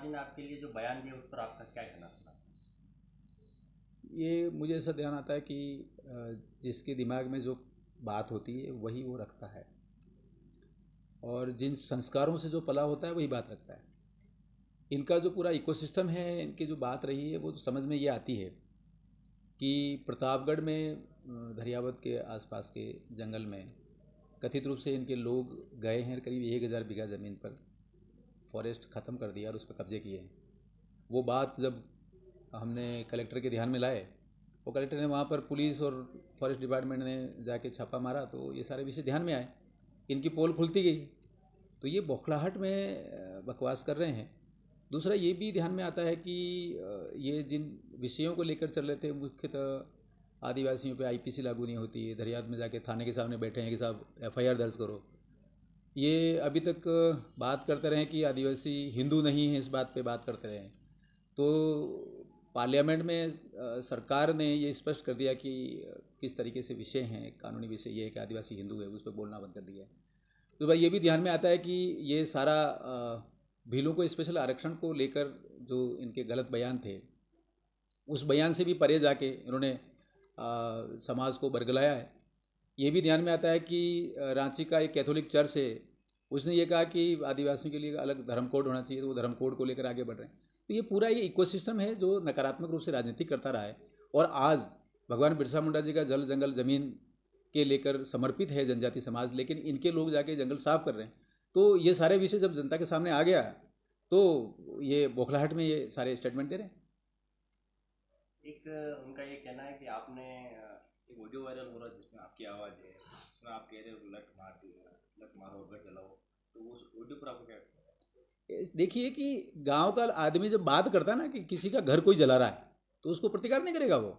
जी ने आपके लिए जो बयान दिया उस पर आपका क्या कहना था? ये मुझे ऐसा ध्यान आता है कि जिसके दिमाग में जो बात होती है वही वो रखता है, और जिन संस्कारों से जो पला होता है वही बात रखता है। इनका जो पूरा इकोसिस्टम है, इनकी जो बात रही है वो समझ में ये आती है कि प्रतापगढ़ में धरियावत के आसपास के जंगल में कथित रूप से इनके लोग गए हैं, करीब 1000 बीघा ज़मीन पर फॉरेस्ट ख़त्म कर दिया और उस पर कब्जे किए हैं। वो बात जब हमने कलेक्टर के ध्यान में लाए, वो कलेक्टर ने वहाँ पर पुलिस और फॉरेस्ट डिपार्टमेंट ने जाके छापा मारा, तो ये सारे विषय ध्यान में आए, इनकी पोल खुलती गई। तो ये बौखलाहट में बकवास कर रहे हैं। दूसरा ये भी ध्यान में आता है कि ये जिन विषयों को लेकर चल रहे थे, मुख्यतः आदिवासियों पे आईपीसी लागू नहीं होती है, धरियात में जाके थाने के सामने बैठे हैं कि साहब एफआईआर दर्ज करो। ये अभी तक बात करते रहे कि आदिवासी हिंदू नहीं है, इस बात पे बात करते रहे। तो पार्लियामेंट में सरकार ने ये स्पष्ट कर दिया कि किस तरीके से विषय हैं, कानूनी विषय ये है कि आदिवासी हिंदू है, उस पर बोलना बंद कर दिया है। तो भाई ये भी ध्यान में आता है कि ये सारा भीलों को स्पेशल आरक्षण को लेकर जो इनके गलत बयान थे, उस बयान से भी परे जाके इन्होंने समाज को बरगलाया है। ये भी ध्यान में आता है कि रांची का एक कैथोलिक चर्च है, उसने ये कहा कि आदिवासियों के लिए अलग धर्म कोड होना चाहिए, तो वो धर्म कोड को लेकर आगे बढ़ रहे हैं। तो ये पूरा ये इकोसिस्टम है जो नकारात्मक रूप से राजनीति करता रहा है, और आज भगवान बिरसा मुंडा जी का जल जंगल जमीन के लेकर समर्पित है जनजाति समाज, लेकिन इनके लोग जाके जंगल साफ कर रहे हैं। तो ये सारे विषय जब जनता के सामने आ गया, तो ये बौखलाहट में ये सारे स्टेटमेंट दे रहे हैं। एक उनका ये कहना है कि आपने एक वीडियो वायरल हो रहा है जिसमें आपकी आवाज़ है, उसमें आप कह रहे हो लट मार दी, लट मारो घर जलाओ, तो उस वीडियो पर आपको क्या कहना है? देखिए कि गांव का आदमी जब बात करता है ना कि किसी का घर कोई जला रहा है, तो उसको प्रतिकार नहीं करेगा वो।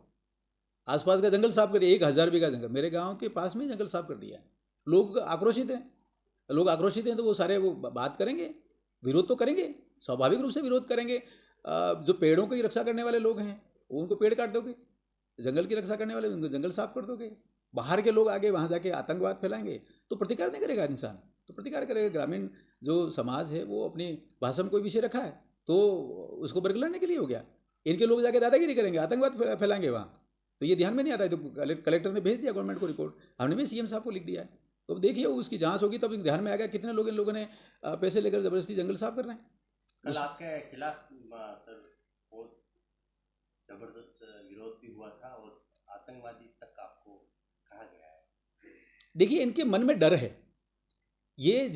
आसपास का जंगल साफ कर दिया, 1000 बीघा जंगल मेरे गांव के पास में ही जंगल साफ कर दिया है। लोग आक्रोशित हैं, लोग आक्रोशित हैं, तो वो सारे वो बात करेंगे, विरोध तो करेंगे, स्वाभाविक रूप से विरोध करेंगे। जो पेड़ों की रक्षा करने वाले लोग हैं उनको पेड़ काट दोगे, जंगल की रक्षा करने वाले उनको जंगल साफ कर दोगे, बाहर के लोग आगे वहाँ जाके आतंकवाद फैलाएंगे, तो प्रतिकार नहीं करेगा इंसान। तो प्रतिकार करेगा ग्रामीण जो समाज है, वो अपनी भाषा में कोई विषय रखा है तो उसको बरगलाने के लिए हो गया। इनके लोग जाके दादागिरी करेंगे, आतंकवाद फैलाएंगे वहाँ। तो ये ध्यान में नहीं आता है, तो कलेक्टर ने भेज दिया गवर्नमेंट को रिपोर्ट, हमने भी सीएम साहब को लिख दिया है। तो अब देखिए उसकी जांच होगी तब ध्यान में आएगा कितने लोग इन लोगों ने पैसे लेकर ज़बरदस्ती जंगल साफ कर रहे हैं। कल उस आपके खिलाफ सर बहुत जबरदस्त विरोध भी हुआ था और आतंकवादी तक आपको कहा गया है। देखिए इनके मन में डर है, ये